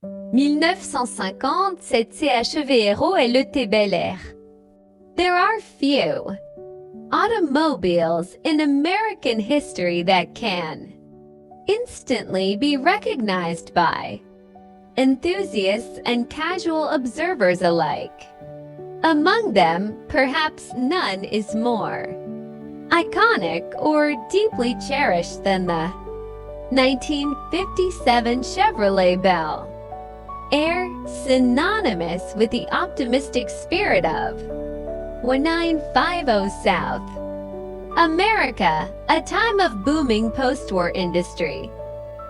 1950, cette Chevrolet est le Bel Air. There are few automobiles in American history that can instantly be recognized by enthusiasts and casual observers alike. Among them, perhaps none is more iconic or deeply cherished than the 1957 Chevrolet Bel Air, synonymous with the optimistic spirit of 1950 South America, a time of booming post-war industry,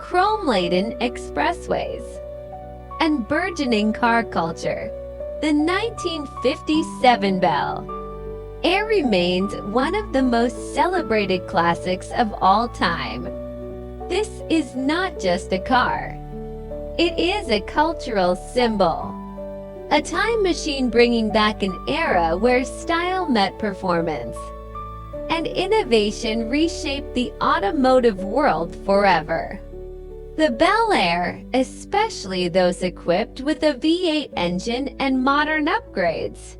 chrome-laden expressways, and burgeoning car culture. The 1957 Bel Air remains one of the most celebrated classics of all time. This is not just a car. It is a cultural symbol, a time machine bringing back an era where style met performance, and innovation reshaped the automotive world forever. The Bel Air, especially those equipped with a V8 engine and modern upgrades,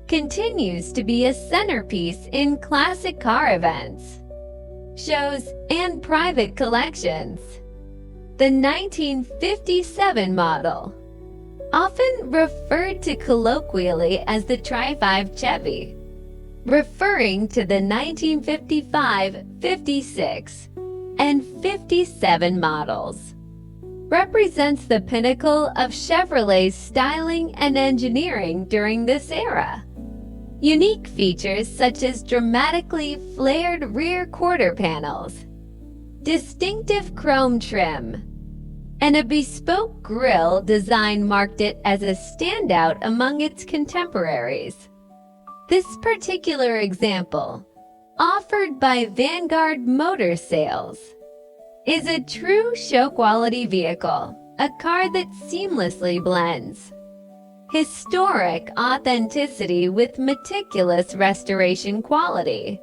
continues to be a centerpiece in classic car events, shows, and private collections. The 1957 model, often referred to colloquially as the Tri-5 Chevy, referring to the 1955, 56, and 57 models, represents the pinnacle of Chevrolet's styling and engineering during this era. Unique features such as dramatically flared rear quarter panels, distinctive chrome trim, and a bespoke grille design marked it as a standout among its contemporaries. This particular example, offered by Vanguard Motor Sales, is a true show-quality vehicle, a car that seamlessly blends historic authenticity with meticulous restoration quality.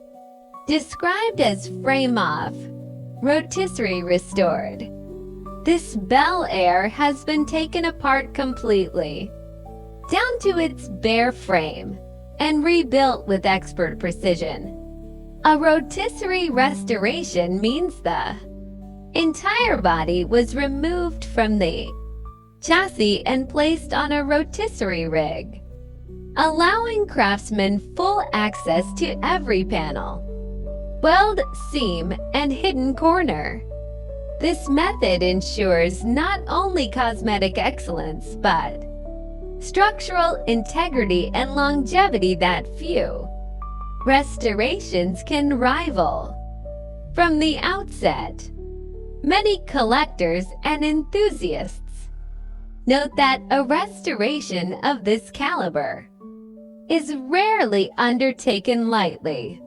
Described as frame-off, rotisserie restored, this Bel Air has been taken apart completely, down to its bare frame, and rebuilt with expert precision. A rotisserie restoration means the entire body was removed from the chassis and placed on a rotisserie rig, allowing craftsmen full access to every panel, weld, seam, and hidden corner. This method ensures not only cosmetic excellence, but structural integrity and longevity that few restorations can rival. From the outset, many collectors and enthusiasts note that a restoration of this caliber is rarely undertaken lightly.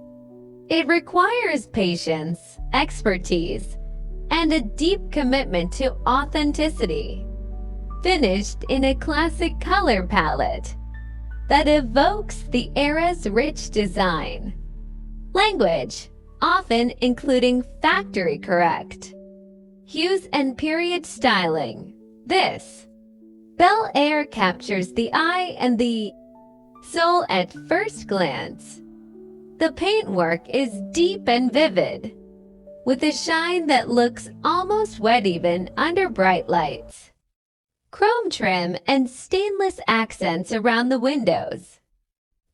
It requires patience, expertise, and a deep commitment to authenticity, finished in a classic color palette that evokes the era's rich design. Language, often including factory correct hues and period styling. This Bel Air captures the eye and the soul at first glance. The paintwork is deep and vivid, with a shine that looks almost wet even under bright lights. Chrome trim and stainless accents around the windows,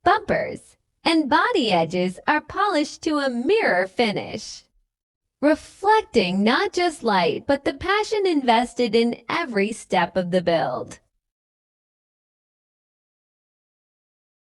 bumpers, and body edges are polished to a mirror finish, reflecting not just light but the passion invested in every step of the build.